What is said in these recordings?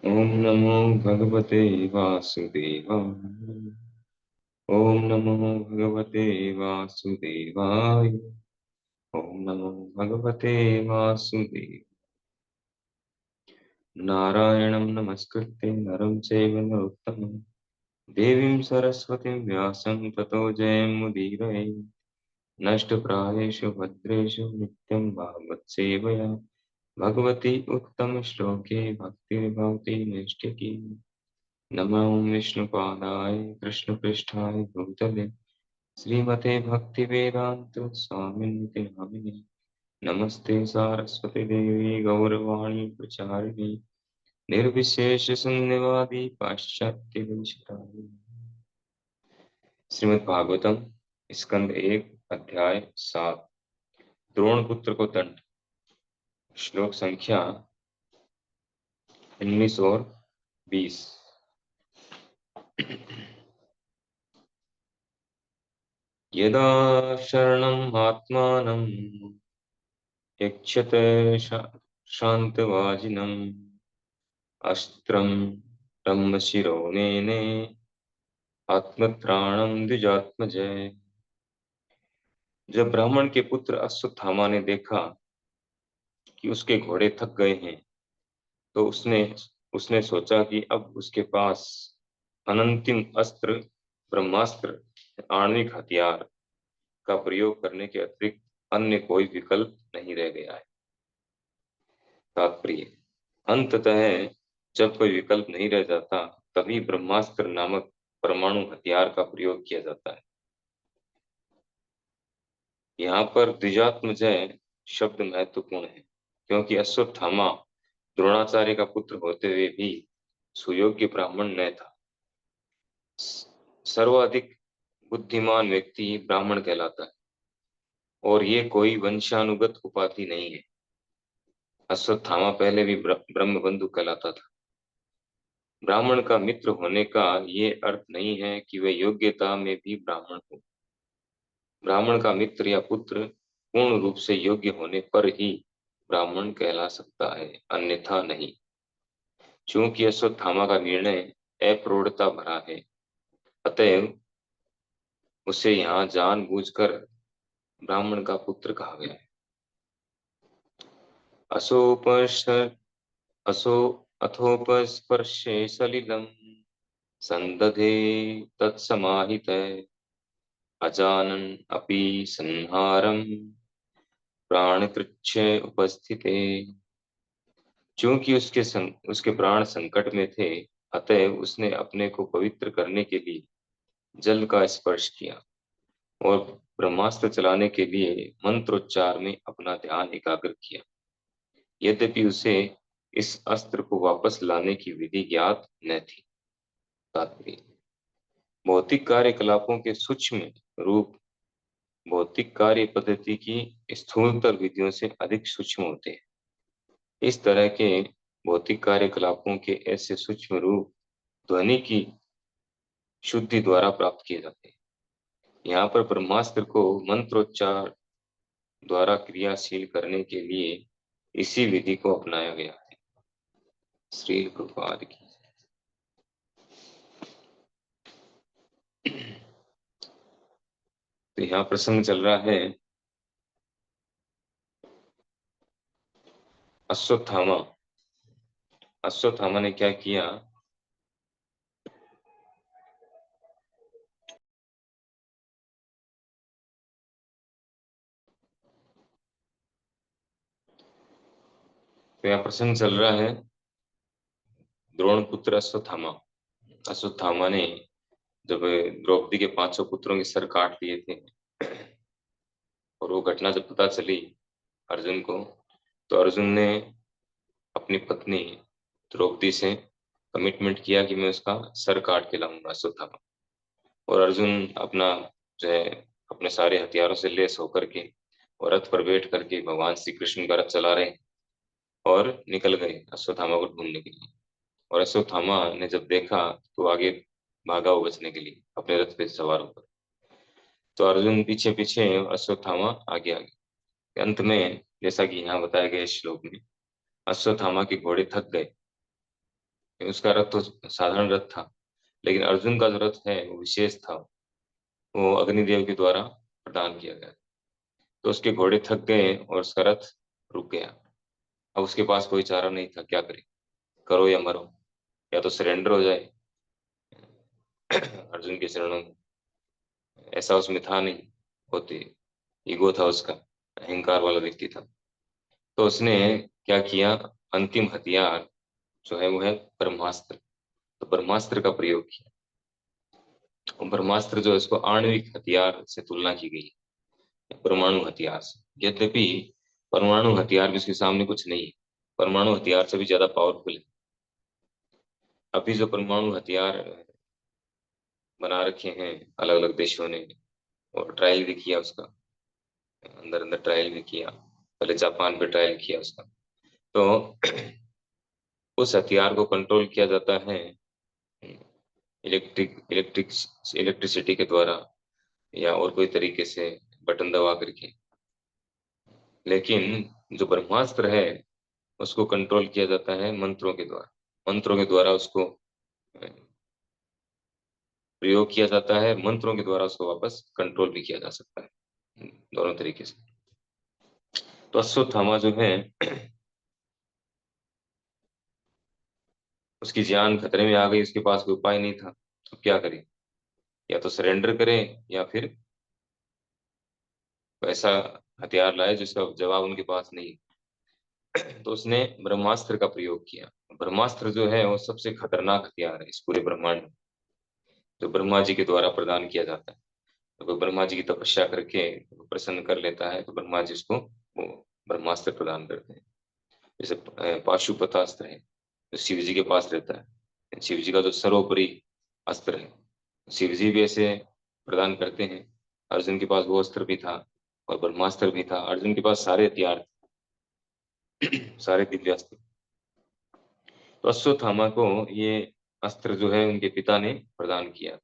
ओम नमो भगवते वासुदेवाय। ओम नमो भगवते वासुदेवाय। ओम नमो भगवते वासुदेव। नारायणं नमस्कृत्य नरं चैव नरोत्तमं देवीं सरस्वतीं व्यासं ततो जयमुदीरये। नष्टप्रायेषु भद्रेषु नित्यं भागवत्सेवया भगवती उत्तमश्लोके भक्तिर्भवति नैष्ठिकी। नमो विष्णुपादाय कृष्णपृष्ठाय भूतले श्रीमते भक्तिवेदांत स्वामिनिति नामिने। नमस्ते सारस्वती देवी गौरवाणी प्रचारिणी निर्विशेष शून्यवादी पाश्चात्य देशतारिणी। श्रीमद् भागवतम स्कंद 1 अध्याय 7 द्रोण पुत्र को दंड। श्लोक संख्या 19 और 20। यदा शरणम् आत्मानं यक्षते शान्तवाजिनम् अस्त्रं ब्रह्मशिरो नेने आत्मत्राणं द्विजात्मजय। जब ब्राह्मण के पुत्र अश्वत्थामा ने देखा कि उसके घोड़े थक गए हैं, तो उसने उसने सोचा कि अब उसके पास अनंतिम अस्त्र ब्रह्मास्त्र आणविक हथियार का प्रयोग करने के अतिरिक्त अन्य कोई विकल्प नहीं रह गया है। तात्पर्य, अंततः जब कोई विकल्प नहीं रह जाता, तभी ब्रह्मास्त्र नामक परमाणु हथियार का प्रयोग किया जाता है। यहाँ पर द्विजात्मजय शब्द महत्वपूर्ण है, क्योंकि अश्वत्थामा द्रोणाचार्य का पुत्र होते हुए भी सुयोग्य ब्राह्मण न था। सर्वाधिक बुद्धिमान व्यक्ति ब्राह्मण कहलाता है, और ये कोई वंशानुगत उपाधि नहीं है। अश्वत्थामा पहले भी ब्रह्मबंधु कहलाता था। ब्राह्मण का मित्र होने का ये अर्थ नहीं है कि वह योग्यता में भी ब्राह्मण हो। ब्राह्मण का मित्र या पुत्र पूर्ण रूप से योग्य होने पर ही ब्राह्मण कहला सकता है, अन्यथा नहीं। चूंकि अश्वत्थामा का निर्णय अप्रौढ़ता भरा है, अतएव उसे यहाँ जानबूझकर ब्राह्मण का पुत्र कहा गया है। असोपश असो अथोपस्पर्शे सलिलम संदधे तत्समाहित अजानन अपि संहारम प्राणकृच्छ उपस्थिते। चूंकि उसके प्राण संकट में थे, अतः उसने अपने को पवित्र करने के लिए जल का स्पर्श किया और ब्रह्मास्त्र चलाने के लिए मंत्रोच्चार में अपना ध्यान एकाग्र किया। यद्यपि उसे इस अस्त्र को वापस लाने की विधि ज्ञात न थी। तात्पर्य, भौतिक कार्यकलापों के सूक्ष्म रूप भौतिक कार्य पद्धति की स्थूलतर विधियों से अधिक सूक्ष्म होते हैं। इस तरह के भौतिक कार्यकलापों के ऐसे सूक्ष्म रूप ध्वनि की शुद्धि द्वारा प्राप्त किए जाते हैं। यहाँ पर ब्रह्मास्त्र को मंत्रोच्चार द्वारा क्रियाशील करने के लिए इसी विधि को अपनाया गया है। श्री प्रभुपाद की। तो यहाँ प्रसंग चल रहा है अश्वत्थामा। अश्वत्थामा ने क्या किया? तो यहाँ प्रसंग चल रहा है द्रोण पुत्र अश्वत्थामा। अश्वत्थामा ने जब द्रौपदी के 500 पुत्रों के सर काट लिए थे, और वो घटना जब पता चली अर्जुन को, तो अर्जुन ने अपनी पत्नी द्रौपदी से कमिटमेंट किया कि मैं उसका सर काट के लाऊंगा, अश्वत्थामा। और अर्जुन अपना जो है अपने सारे हथियारों से लैस होकर के और रथ पर बैठ करके भगवान श्री कृष्ण का रथ चला रहे और निकल गए अश्वत्थामा को ढूंढने के लिए। और अश्वत्थामा ने जब देखा तो आगे भागा वो बचने के लिए अपने रथ पे सवार होकर। तो अर्जुन पीछे पीछे, अश्वत्थामा आगे आगे। अंत में जैसा कि यहाँ बताया गया इस श्लोक में, अश्वत्थामा के घोड़े थक गए उसका रथ तो साधारण रथ था, लेकिन अर्जुन का जो रथ है वो विशेष था। वो अग्निदेव के द्वारा प्रदान किया गया। तो उसके घोड़े थक गए और उसका रथ रुक गया। अब उसके पास कोई चारा नहीं था, क्या करे, करो या मरो, या तो सरेंडर हो जाए अर्जुन के चरणों में। ऐसा उसमें था नहीं, होते ईगो था उसका, अहंकार वाला व्यक्ति था। तो उसने क्या किया, अंतिम हथियार जो है वो है ब्रह्मास्त्र। तो ब्रह्मास्त्र का प्रयोग किया। और ब्रह्मास्त्र जो है उसको आणविक हथियार से तुलना की गई है, परमाणु हथियार से। यद्यपि परमाणु हथियार भी उसके सामने कुछ नहीं है, परमाणु हथियार से भी ज्यादा पावरफुल है। अभी जो परमाणु हथियार बना रखे हैं अलग अलग देशों ने, और ट्रायल भी किया उसका, अंदर अंदर ट्रायल भी किया, पहले जापान पे ट्रायल किया उसका। तो उस हथियार को कंट्रोल किया जाता है इलेक्ट्रिसिटी के द्वारा, या और कोई तरीके से बटन दबा करके। लेकिन जो ब्रह्मास्त्र है उसको कंट्रोल किया जाता है मंत्रों के द्वारा। मंत्रों के द्वारा उसको प्रयोग किया जाता है, मंत्रों के द्वारा उसको वापस कंट्रोल भी किया जा सकता है, दोनों तरीके से। तो अश्वत्थामा जो है उसकी जान खतरे में आ गई, उसके पास कोई उपाय नहीं था। अब क्या करे, या तो सरेंडर करे या फिर ऐसा हथियार लाए जिसका जवाब उनके पास नहीं। तो उसने ब्रह्मास्त्र का प्रयोग किया। ब्रह्मास्त्र जो है वो सबसे खतरनाक हथियार है इस पूरे ब्रह्मांड में, जो ब्रह्मा जी के द्वारा प्रदान किया जाता है। तो कोई ब्रह्मा जी की तपस्या करके प्रसन्न कर लेता है तो ब्रह्मा जी उसको वो ब्रह्मास्त्र प्रदान करते हैं। जैसे पाशुपतास्त्र है, जो शिव जी के पास रहता है, शिव जी का जो सर्वोपरि अस्त्र है, शिव जी भी ऐसे प्रदान करते हैं। अर्जुन के पास वो अस्त्र भी था और ब्रह्मास्त्र भी था। अर्जुन के पास सारे हथियार थे, सारे दिव्य अस्त्र। तो अश्वत्थामा को ये अस्त्र जो है उनके पिता ने प्रदान किया,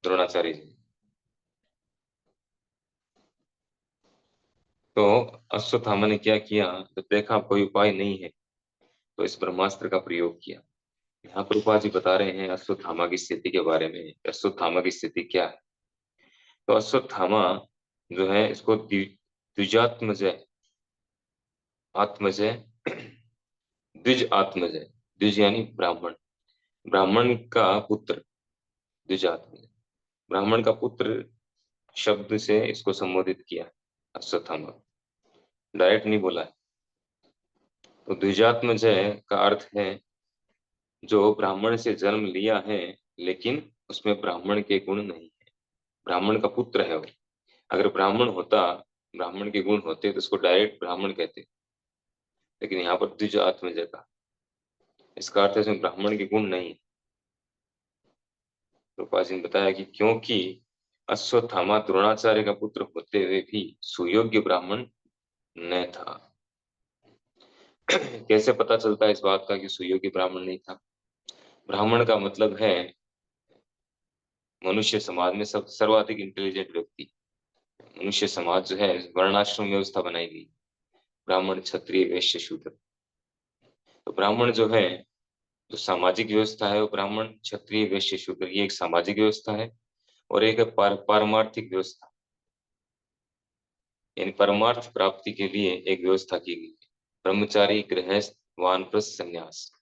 द्रोणाचार्य जी। तो अश्वत्थामा ने क्या किया, जब देखा अब कोई उपाय नहीं है तो इस ब्रह्मास्त्र का प्रयोग किया। यहाँ प्रभुपाद जी बता रहे हैं अश्वत्थामा की स्थिति के बारे में। अश्वत्थामा की स्थिति क्या है, तो अश्वत्थामा जो है इसको द्विजात्मजय, आत्मजय, द्विज आत्मजय, द्विज यानी ब्राह्मण, ब्राह्मण का पुत्र, द्विजात्मजय, ब्राह्मण का पुत्र शब्द से इसको संबोधित किया है अश्वत्थामा, डायरेक्ट नहीं बोला है। तो द्विजात्मजय का अर्थ है जो ब्राह्मण से जन्म लिया है लेकिन उसमें ब्राह्मण के गुण नहीं है, ब्राह्मण का पुत्र है वो। अगर ब्राह्मण होता, ब्राह्मण के गुण होते तो उसको डायरेक्ट ब्राह्मण कहते, लेकिन यहाँ पर द्विज आत्मजय का, इसका अर्थ है इसमें ब्राह्मण के गुण नहीं। तो पास ने बताया कि क्योंकि अश्वत्थामा द्रोणाचार्य का पुत्र होते हुए भी सुयोग्य ब्राह्मण न था। कैसे पता चलता है इस बात का कि सुयोग्य ब्राह्मण नहीं था? ब्राह्मण का मतलब है मनुष्य समाज में सब सर्वाधिक इंटेलिजेंट व्यक्ति। मनुष्य समाज जो है वर्णाश्रम व्यवस्था बनाई गई, ब्राह्मण क्षत्रिय वैश्य शूद्र। तो ब्राह्मण जो है, जो सामाजिक व्यवस्था है वो ब्राह्मण क्षत्रिय वैश्य शूद्र, ये एक सामाजिक व्यवस्था है। और एक है पारमार्थिक व्यवस्था, यानी परमार्थ प्राप्ति के लिए एक व्यवस्था की गई है। ब्रह्मचारी, गृहस्थ, वानप्रस्थ, संन्यास,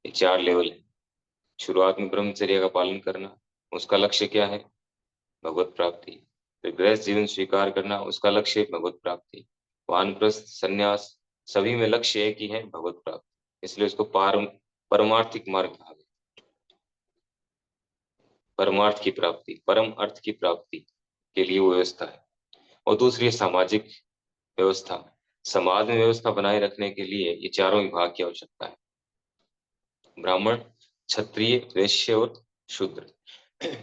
ये चार लेवल है। शुरुआत में ब्रह्मचर्य का पालन करना, उसका लक्ष्य क्या है, भगवत प्राप्ति। फिर गृहस्थ जीवन स्वीकार करना, उसका लक्ष्य है भगवत प्राप्ति। वानप्रस्थ, संन्यास, सभी में लक्ष्य एक ही है, भगवत प्राप्ति। इसलिए उसको परमार्थिक मार्ग कहा गया। परमार्थ की प्राप्ति, परम अर्थ की प्राप्ति के लिए वो व्यवस्था है। और दूसरी है सामाजिक व्यवस्था। समाज में व्यवस्था बनाए रखने के लिए ये चारों विभाग की आवश्यकता है, ब्राह्मण, क्षत्रिय, वैश्य और शूद्र।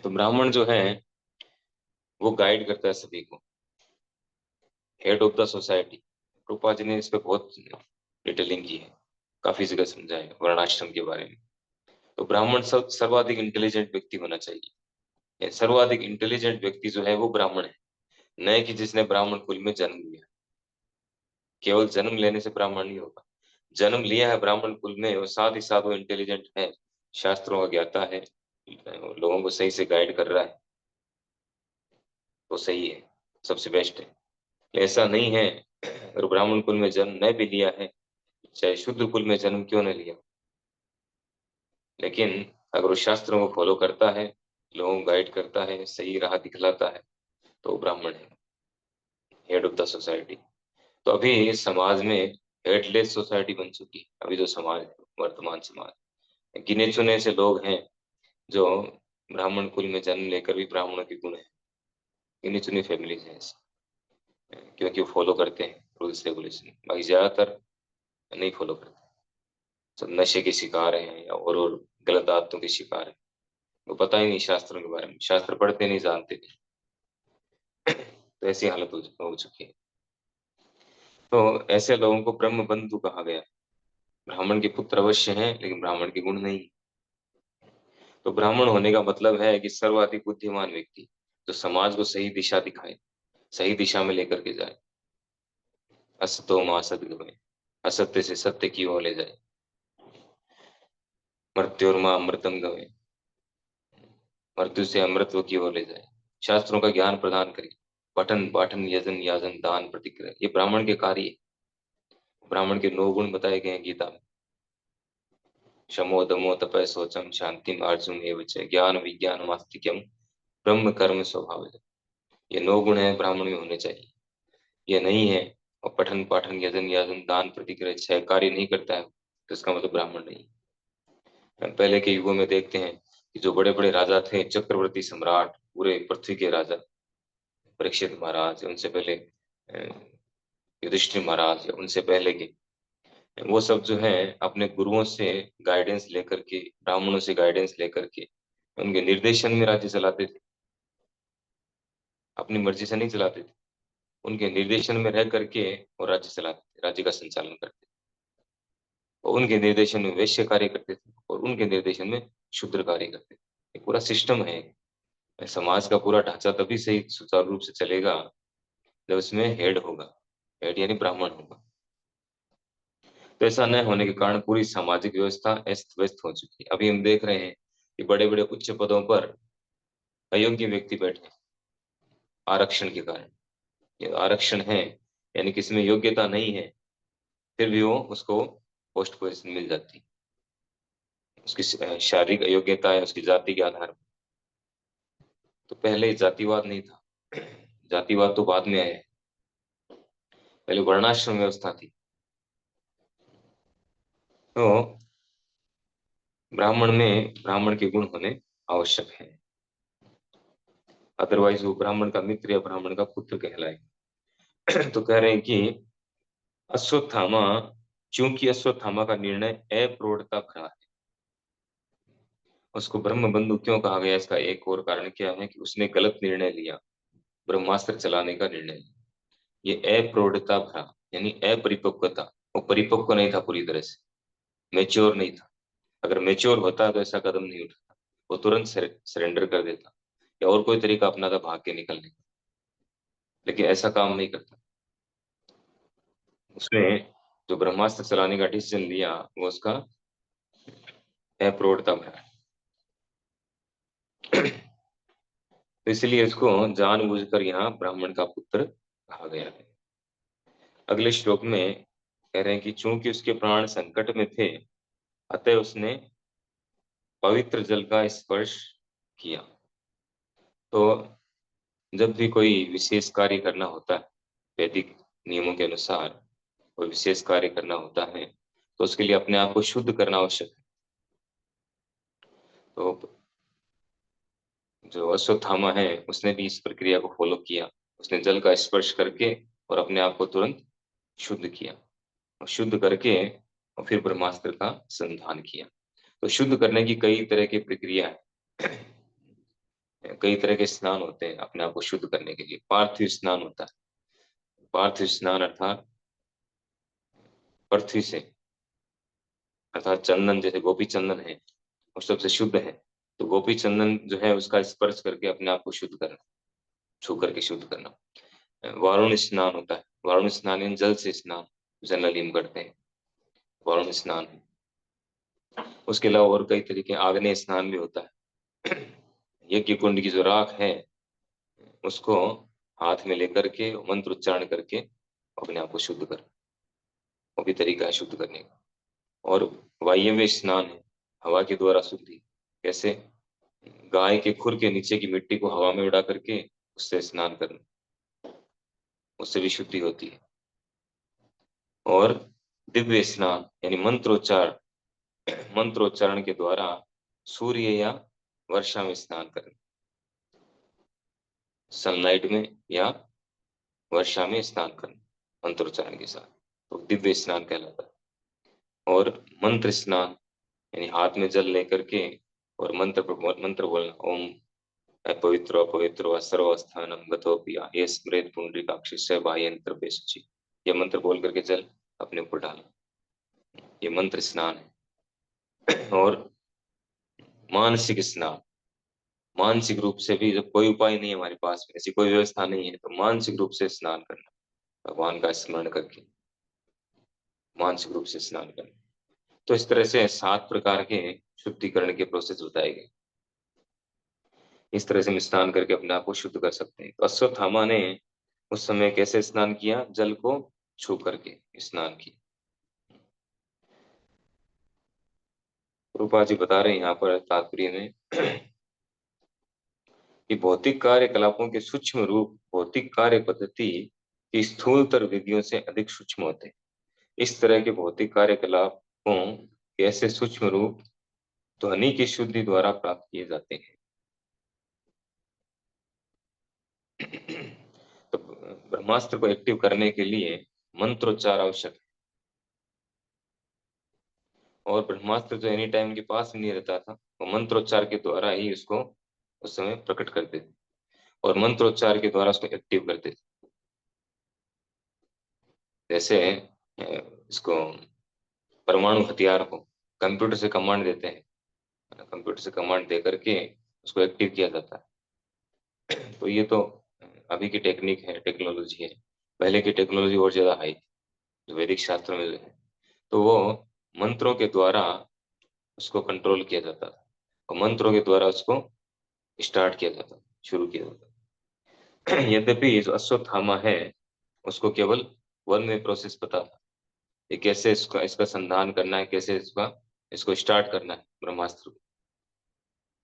तो ब्राह्मण जो है वो गाइड करता है सभी को, हेड ऑफ द सोसाइटी। रूपा जी ने इस पे बहुत डिटेलिंग की है, काफी जगह समझाया है वर्णाश्रम के बारे में। तो ब्राह्मण सर्वाधिक इंटेलिजेंट व्यक्ति होना चाहिए। ये सर्वाधिक इंटेलिजेंट व्यक्ति जो है वो ब्राह्मण है, न कि जिसने ब्राह्मण कुल में जन्म लिया। केवल जन्म लेने से ब्राह्मण नहीं होगा, जन्म लिया है ब्राह्मण कुल में और साथ ही साथ वो इंटेलिजेंट है, शास्त्रों का ज्ञाता है, लोगों को सही से गाइड कर रहा है, तो सही है, सबसे बेस्ट है। ऐसा नहीं है, अगर ब्राह्मण कुल में जन्म न भी लिया है, चाहे शूद्र कुल में जन्म क्यों न लिया, लेकिन अगर वो शास्त्रों को फॉलो करता है, लोगों को गाइड करता है, सही राह दिखलाता है, तो वो ब्राह्मण है, हेड ऑफ द सोसाइटी। तो अभी समाज में हेडलेस सोसाइटी बन चुकी है, अभी जो समाज है, वर्तमान समाज, गिने चुने से लोग हैं जो ब्राह्मण कुल में जन्म लेकर भी ब्राह्मणों के गुण है, गिनी चुनी फैमिलीज हैं ऐसी, क्योंकि वो फॉलो करते हैं रूल्स रेगुलेशन, बाकी ज्यादातर नहीं फॉलो करते, सब नशे के शिकार हैं या और गलत आदतों के शिकार हैं, वो पता ही नहीं शास्त्रों के बारे में, शास्त्र पढ़ते नहीं, जानते नहीं। तो ऐसी हालत हो चुकी है। तो ऐसे लोगों को ब्रह्म बंधु कहा गया। ब्राह्मण के पुत्र अवश्य हैं, लेकिन ब्राह्मण के गुण नहीं। तो ब्राह्मण होने का मतलब है कि सर्वाधिक बुद्धिमान व्यक्ति, जो समाज को सही दिशा दिखाए, सही दिशा में लेकर के जाए, असतो मां सद्गमय, असत्य से सत्य की ओर ले जाए, मृत्योर्मा अमृतम गमय, मृत्यु से अमृतत्व की ओर ले जाए, शास्त्रों का ज्ञान प्रदान करे, पठन पाठन यजन याजन दान प्रतिक्रिया, ये ब्राह्मण के कार्य है। ब्राह्मण के 9 गुण बताए गए हैं गीता में, शमो दमो तपः शौचम शांतिम आर्जवम एव च ज्ञान विज्ञान आस्तिक्यम ब्रह्म कर्म स्वभाव। ये 9 गुण है ब्राह्मण में होने चाहिए, ये नहीं है और पठन पाठन यजन याजन दान प्रतिक्रिया 6 कार्य नहीं करता है, तो इसका मतलब ब्राह्मण नहीं। हम पहले के युगों में देखते हैं कि जो बड़े बड़े राजा थे, चक्रवर्ती सम्राट, पूरे पृथ्वी के राजा, परीक्षित महाराज, उनसे पहले युधिष्ठिर महाराज, या उनसे पहले के, वो सब जो है अपने गुरुओं से गाइडेंस लेकर के, ब्राह्मणों से गाइडेंस लेकर के, उनके निर्देशन में राज्य चलाते थे, अपनी मर्जी से नहीं चलाते थे, उनके निर्देशन में रह करके वो राज्य चलाते थे, राज्य का संचालन करते थे। और उनके निर्देशन में वैश्य कार्य करते थे और उनके निर्देशन में शूद्र कार्य करते थे। एक पूरा सिस्टम है, समाज का पूरा ढांचा तभी सही सुचारू रूप से चलेगा जब इसमें हेड होगा, हेड यानी ब्राह्मण होगा। तो ऐसा न होने के कारण पूरी सामाजिक व्यवस्था अस्त व्यस्त हो चुकी है। अभी हम देख रहे हैं कि बड़े बड़े उच्च पदों पर अयोग्य व्यक्ति बैठे हैं, आरक्षण के कारण। ये आरक्षण है, यानी कि इसमें योग्यता नहीं है, फिर भी वो उसको पोस्ट पोजीशन मिल जाती है, उसकी शारीरिक अयोग्यता है, उसकी जाति के आधार पर। तो पहले जातिवाद नहीं था, जातिवाद तो बाद में आया है, पहले वर्णाश्रम व्यवस्था थी। तो ब्राह्मण में ब्राह्मण के गुण होने आवश्यक है, अदरवाइज वो ब्राह्मण का मित्र या ब्राह्मण का पुत्र कहलाए। तो कह रहे हैं कि अश्वत्थामा, चूंकि अश्वत्थामा का निर्णय अप्रौढ़ता भरा है, उसको ब्रह्म बंधु क्यों कहा गया, इसका एक और कारण क्या है कि उसने गलत निर्णय लिया, ब्रह्मास्त्र चलाने का निर्णय लिया। ये अप्रौढ़ता भरा यानी अपरिपक्वता, वो परिपक्व नहीं था पूरी तरह से, मेच्योर नहीं था। अगर मेच्योर होता तो ऐसा कदम नहीं उठाता, वो तुरंत सरेंडर कर देता या और कोई तरीका अपनाता भाग के निकलने का, लेकिन ऐसा काम नहीं करता। उसने जो ब्रह्मास्त्र चलाने का डिसीजन लिया वो उसका अप्रौढ़ता भरा है। तो इसलिए इसको जानबूझकर यहाँ ब्राह्मण का पुत्र कहा गया है। अगले श्लोक में कह रहे हैं कि चूंकि उसके प्राण संकट में थे, अतः उसने पवित्र जल का स्पर्श किया। तो जब भी कोई विशेष कार्य करना होता है, वैदिक नियमों के अनुसार कोई विशेष कार्य करना होता है, तो उसके लिए अपने आप को शुद्ध करना आवश्यक है। तो जो अश्वत्थामा है उसने भी इस प्रक्रिया को फॉलो किया, उसने जल का स्पर्श करके और अपने आप को तुरंत शुद्ध किया, और शुद्ध करके और फिर ब्रह्मास्त्र का संधान किया। तो शुद्ध करने की कई तरह की प्रक्रिया है, कई तरह के स्नान होते हैं अपने आप को शुद्ध करने के लिए। पार्थिव स्नान होता है, पार्थिव स्नान अर्थात पृथ्वी से, अर्थात चंदन, जैसे गोपी चंदन है वो सबसे शुद्ध है, तो गोपी चंदन जो है उसका स्पर्श करके अपने आप को शुद्ध करना, छू करके शुद्ध करना। वारुण स्नान होता है, वारुण स्नान यानी जल से स्नान जनरली हम करते हैं, वरुण स्नान। उसके अलावा और कई तरीके, आग्नेय स्नान भी होता है। यज्ञ कुंड की जो राख है उसको हाथ में लेकर के मंत्र उच्चारण करके अपने आप को शुद्ध कर, वो भी तरीका है शुद्ध करने का। और वायव्य स्नान है, हवा के द्वारा शुद्धि। कैसे? गाय के खुर के नीचे की मिट्टी को हवा में उड़ा करके उससे स्नान करना, उससे भी शुद्धि होती है। और दिव्य स्नान यानी मंत्रोच्चारण के द्वारा सूर्य या वर्षा में स्नान करना, सनलाइट में या वर्षा में स्नान करना मंत्रोच्चारण के साथ, तो दिव्य स्नान कहलाता है। और मंत्र स्नान यानी हाथ में जल लेकर के और मंत्र बोलना, ओम पवित्र पवित्र व सर्वस्थानम गतोपिया ये स्मृत पुंडरीकाक्षस्य बाह्यंत्र बेसुचि, ये मंत्र बोल करके जल अपने ऊपर डालना, ये मंत्र स्नान है। और मानसिक स्नान, मानसिक रूप से भी जब कोई उपाय नहीं है हमारे पास में, ऐसी कोई व्यवस्था नहीं है, तो मानसिक रूप से स्नान करना, भगवान का स्मरण करके मानसिक रूप से स्नान करना। तो इस तरह से 7 प्रकार के शुद्धिकरण के प्रोसेस बताए गए। इस तरह से हम स्नान करके अपने आप को शुद्ध कर सकते हैं। तो अश्वत्थामा ने उस समय कैसे स्नान किया? जल को छू करके स्नान किया। रूपा जी बता रहे हैं यहाँ पर तात्पर्य में कि भौतिक कार्यकलापों के सूक्ष्म रूप भौतिक कार्य पद्धति की स्थूलतर विधियों से अधिक सूक्ष्म होते हैं। इस तरह के भौतिक कार्यकलापों के ऐसे सूक्ष्म रूप ध्वनि की शुद्धि द्वारा प्राप्त किए जाते हैं। तो ब्रह्मास्त्र को एक्टिव करने के लिए मंत्रोच्चार आवश्यक है। और ब्रह्मास्त्र जो एनी टाइम के पास नहीं रहता था, वो मंत्रोच्चार के द्वारा ही उसको उस समय प्रकट करते थे और मंत्रोच्चार के द्वारा उसको एक्टिव करते थे। जैसे इसको परमाणु हथियार को कंप्यूटर से कमांड देते हैं, कंप्यूटर से कमांड दे करके उसको एक्टिव किया जाता है। तो ये तो अभी की टेक्निक है, टेक्नोलॉजी है। पहले की टेक्नोलॉजी और ज्यादा हाई, जो वैदिक शास्त्र में जो है, तो वो मंत्रों के द्वारा उसको कंट्रोल किया जाता था और मंत्रों के द्वारा उसको स्टार्ट किया जाता, शुरू किया जाता। यद्यपि जो अश्वत्थामा है उसको केवल वन वे प्रोसेस पता था, ये कैसे इसका इसका संधान करना है, कैसे इसको स्टार्ट करना है ब्रह्मास्त्र को,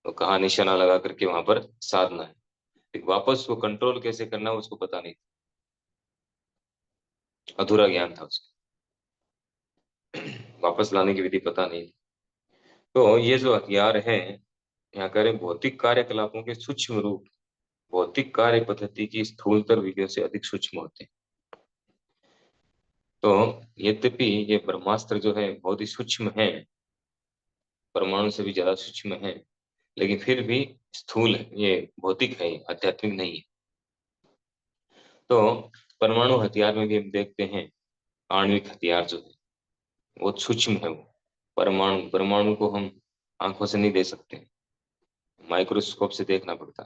तो कहाँ निशाना लगा करके वहां पर साधना है, लेकिन वापस उसको कंट्रोल कैसे करना है उसको पता नहीं था, अधूरा ज्ञान था उसका, वापस लाने की विधि पता नहीं थी। तो ये जो हथियार है, यहाँ करें भौतिक कार्यकलापों के सूक्ष्म रूप भौतिक कार्य पद्धति की स्थूलतर विधियों से अधिक सूक्ष्म होते हैं। तो यद्यपि ये ब्रह्मास्त्र जो है बहुत ही सूक्ष्म है, परमाणु से भी ज्यादा सूक्ष्म है, लेकिन फिर भी स्थूल है, ये भौतिक है, आध्यात्मिक नहीं है। तो परमाणु हथियार में भी हम देखते हैं, आणविक हथियार जो है बहुत सूक्ष्म है। वो परमाणु परमाणु को हम आंखों से नहीं देख सकते, माइक्रोस्कोप से देखना पड़ता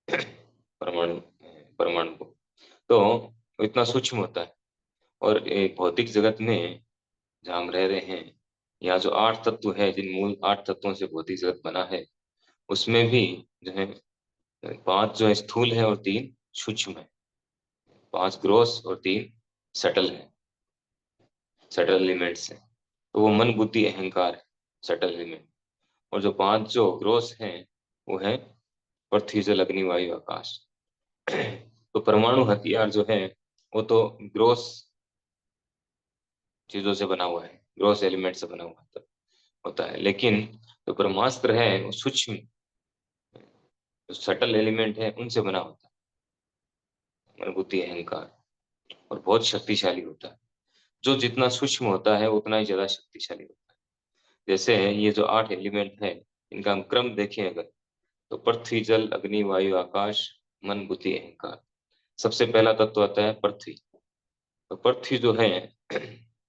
है परमाणु परमाणु को। तो वो इतना सूक्ष्म होता है। और एक भौतिक जगत में जहाँ हम रह रहे हैं, यहाँ जो 8 तत्व है, जिन मूल 8 तत्वों से भौतिक जगत बना है, उसमें भी जो है 5 जो है स्थूल है और 3 सूक्ष्म है, 5 ग्रोस और 3 सटल है, सटल एलिमेंट्स है। तो वो मन बुद्धि अहंकार है सटल एलिमेंट। और जो 5 जो ग्रोस हैं वो है पृथ्वी जल अग्नि वायु आकाश। तो परमाणु हथियार जो है वो तो ग्रोस चीजों से बना हुआ है, ग्रोस एलिमेंट से बना हुआ होता है, लेकिन जो ब्रह्मास्त्र है वो सूक्ष्म जो सटल एलिमेंट है उनसे बना होता है, मन बुद्धि अहंकार, और बहुत शक्तिशाली होता है। जो जितना सूक्ष्म होता है उतना ही ज्यादा शक्तिशाली होता है। जैसे ये जो 8 एलिमेंट है, इनका हम क्रम देखें अगर, तो पृथ्वी जल अग्नि वायु आकाश मन बुद्धि अहंकार, सबसे पहला तत्व आता है पृथ्वी। तो पृथ्वी जो है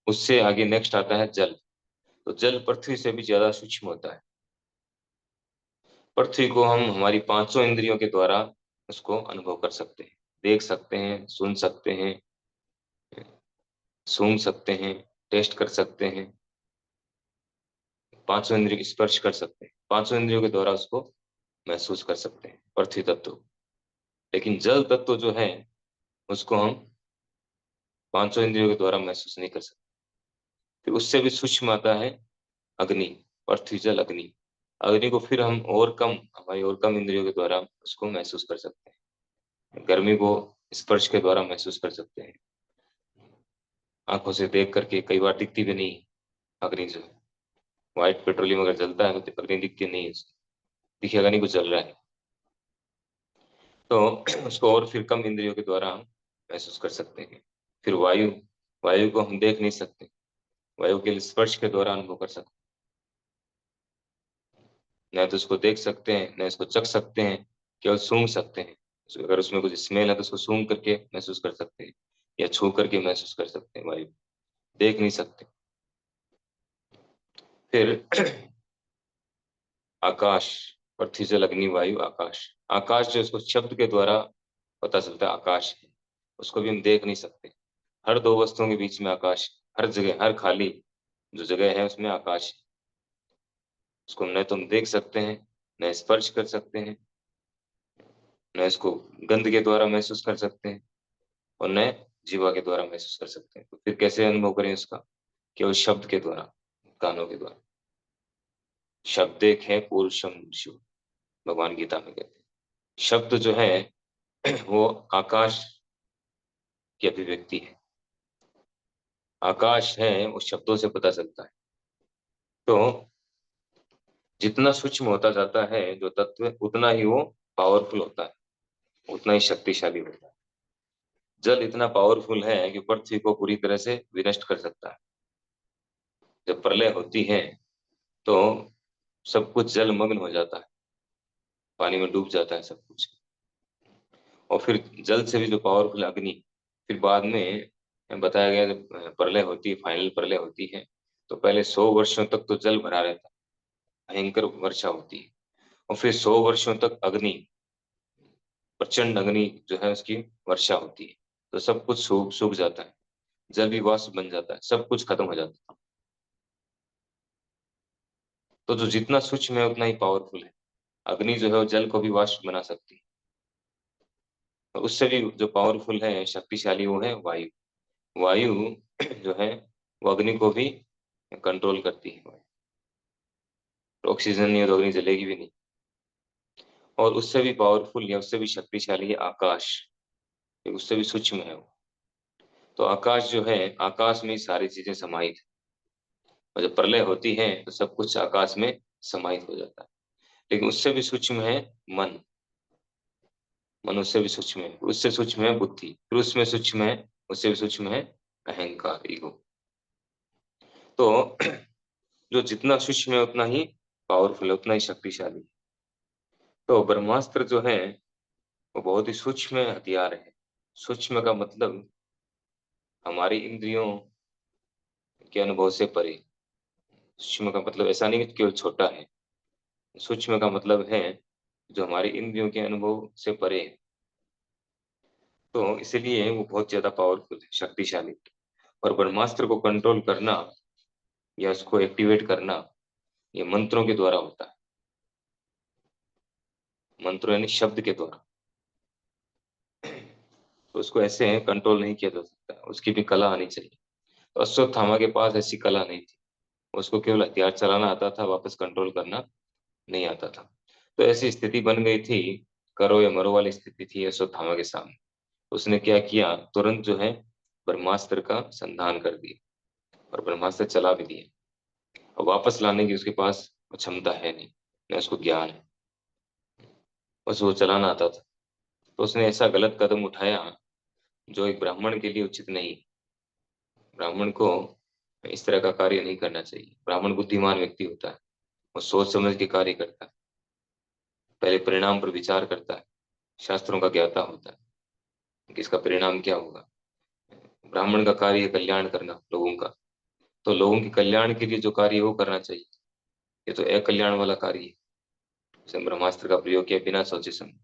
उससे आगे नेक्स्ट आता है जल। तो जल पृथ्वी से भी ज्यादा सूक्ष्म होता है। पृथ्वी को हम हमारी 500 इंद्रियों के द्वारा उसको अनुभव कर सकते हैं, देख सकते हैं, सुन सकते हैं, सूंघ सकते हैं, टेस्ट कर सकते हैं, पांचों इंद्रियों की स्पर्श कर सकते हैं, पांचों इंद्रियों के द्वारा उसको महसूस कर सकते हैं पृथ्वी तत्व। लेकिन जल तत्व जो है उसको हम पांचों इंद्रियों के द्वारा महसूस नहीं कर सकते। फिर उससे भी सूक्ष्म आता है अग्नि, पृथ्वी जल अग्नि। अग्नि को फिर हम और कम, हमारी और कम इंद्रियों के द्वारा उसको महसूस कर सकते हैं। गर्मी को स्पर्श के द्वारा महसूस कर सकते हैं, आंखों से देख करके कई बार दिखती भी नहीं अग्नि जो है। व्हाइट पेट्रोलियम अगर जलता है तो अग्नि दिखती नहीं है, दिखेगा नहीं कुछ जल रहा है। तो उसको और फिर कम इंद्रियों के द्वारा हम महसूस कर सकते हैं। फिर वायु, वायु को हम देख नहीं सकते, वायु के स्पर्श के द्वारा अनुभव कर सकते हैं। न तो उसको देख सकते हैं, न इसको चख सकते हैं, केवल सूंघ सकते हैं। अगर उसमें कुछ स्मेल है तो उसको सूंघ करके महसूस कर सकते हैं, या छू करके महसूस कर सकते हैं। वायु देख नहीं सकते। फिर आकाश, पृथ्वी जल अग्नि वायु आकाश। आकाश जो उसको शब्द के द्वारा पता चलता है आकाश है, उसको भी हम देख नहीं सकते। हर दो वस्तुओं के बीच में आकाश, हर जगह, हर खाली जो जगह है उसमें आकाश है। उसको न तो हम देख सकते हैं, न स्पर्श कर सकते हैं, न इसको गंध के द्वारा महसूस कर सकते हैं, और न जीवा के द्वारा महसूस कर सकते हैं। तो फिर कैसे अनुभव करें उसका? केवल शब्द के द्वारा, कानों के द्वारा। शब्द एक है पुरुषम शिव, भगवान गीता में कहते हैं। शब्द जो है वो आकाश की अभिव्यक्ति है। आकाश है वो शब्दों से पता चलता है। तो जितना सूक्ष्म होता जाता है जो तत्व, उतना ही वो पावरफुल होता है, उतना ही शक्तिशाली होता है। जल इतना पावरफुल है कि पृथ्वी को पूरी तरह से विनष्ट कर सकता है। जब प्रलय होती है तो सब कुछ जलमग्न हो जाता है, पानी में डूब जाता है सब कुछ। और फिर जल से भी जो पावरफुल अग्नि, फिर बाद में बताया गया जब प्रलय होती है, फाइनल प्रलय होती है, तो पहले 100 वर्षों तक तो जल भरा रहता है, भयंकर वर्षा होती है। और फिर 100 वर्षों तक अग्नि, प्रचंड अग्नि जो है उसकी वर्षा होती है। तो सब कुछ सूख सूख जाता है, जल भी वाष्प बन जाता है, सब कुछ खत्म हो जाता है। तो जो जितना सूक्ष्म है उतना ही पावरफुल है। अग्नि जो है वो जल को भी वाष्प बना सकती है। और उससे भी जो पावरफुल है, शक्तिशाली, वो है वायु। वायु जो है वो अग्नि को भी कंट्रोल करती है। तो ऑक्सीजन नहीं हो तो अग्नि जलेगी भी नहीं। और उससे भी पावरफुल या उससे भी शक्तिशाली है आकाश, ये उससे भी सूक्ष्म है वो। तो आकाश जो है, आकाश में ही सारी चीजें समाहित है। और जब प्रलय होती है तो सब कुछ आकाश में समाहित हो जाता है। लेकिन उससे भी सूक्ष्म है मन। मन उससे भी सूक्ष्म है, उससे सूक्ष्म है बुद्धि, फिर उसमें सूक्ष्म है, उससे भी सूक्ष्म है अहंकार, ईगो। तो जो जितना सूक्ष्म है उतना ही पावरफुल है, उतना ही शक्तिशाली। तो ब्रह्मास्त्र जो है वो बहुत ही सूक्ष्म हथियार है। सूक्ष्म का मतलब हमारी इंद्रियों के अनुभव से परे। सूक्ष्म का मतलब ऐसा नहीं कि केवल छोटा है। सूक्ष्म का मतलब है जो हमारी इंद्रियों के अनुभव से परे है। तो इसलिए वो बहुत ज्यादा पावरफुल है, शक्तिशाली। और ब्रह्मास्त्र को कंट्रोल करना या उसको एक्टिवेट करना, ये मंत्रों के द्वारा होता है। मंत्रों यानी शब्द के द्वारा। तो उसको ऐसे कंट्रोल नहीं किया जा सकता, उसकी भी कला आनी चाहिए। तो अश्वत्थामा के पास ऐसी कला नहीं थी। उसको केवल हथियार चलाना आता था, वापस कंट्रोल करना नहीं आता था। तो ऐसी स्थिति बन गई थी, करो या मरो वाली स्थिति थी अश्वत्थामा के सामने। उसने क्या किया, तुरंत जो है ब्रह्मास्त्र का संधान कर दिया और ब्रह्मास्त्र चला भी दिया। और वापस लाने की उसके पास क्षमता है नहीं, न उसको ज्ञान है, बस वो चलाना आता था। तो उसने ऐसा गलत कदम उठाया जो एक ब्राह्मण के लिए उचित नहीं। ब्राह्मण को इस तरह का कार्य नहीं करना चाहिए। ब्राह्मण बुद्धिमान व्यक्ति होता है, वो सोच समझ के कार्य करता है, पहले परिणाम पर विचार करता है, शास्त्रों का ज्ञाता होता है कि इसका परिणाम क्या होगा। ब्राह्मण का कार्य है कल्याण करना लोगों का, तो लोगों के कल्याण के लिए जो कार्य है वो करना चाहिए। ये तो अकल्याण वाला कार्य है। इसने ब्रह्मास्त्र का प्रयोग किया बिना सोचे समझे।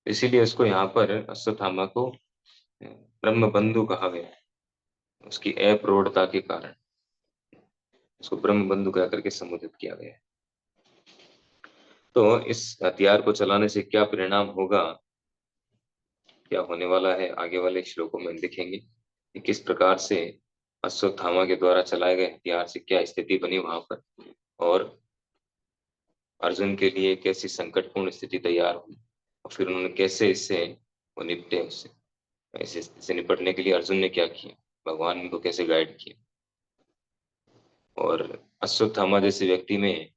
इसीलिए उसको यहाँ पर अश्वत्थामा को ब्रह्म बंधु कहा गया है। उसकी अप्रौढ़ता के कारण उसको ब्रह्म बंधु कह करके संबोधित किया गया है। तो इस हथियार को चलाने से क्या परिणाम होगा, क्या होने वाला है, आगे वाले श्लोकों में देखेंगे कि किस प्रकार से अश्वत्थामा के द्वारा चलाए गए हथियार से क्या स्थिति बनी वहां पर, और अर्जुन के लिए कैसी संकटपूर्ण स्थिति तैयार हुई, और फिर उन्होंने कैसे इससे वो निपटे, उससे ऐसे स्थिति से निपटने के लिए अर्जुन ने क्या किया, भगवान उनको कैसे गाइड किया। और अश्वत्थामा जैसे व्यक्ति में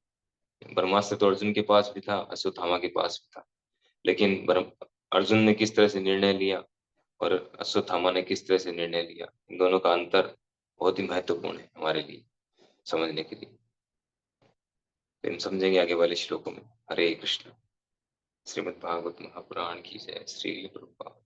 ब्रह्मास्त्र तो अर्जुन के पास भी था, अश्वत्थामा के पास भी था, लेकिन अर्जुन ने किस तरह से निर्णय लिया और अश्वत्थामा ने किस तरह से निर्णय लिया, इन दोनों का अंतर बहुत ही महत्वपूर्ण है हमारे लिए समझने के लिए। तो हम समझेंगे आगे वाले श्लोकों में। हरे कृष्ण। श्रीमद् भागवत महापुराण की जय। श्री प्रभुपाद।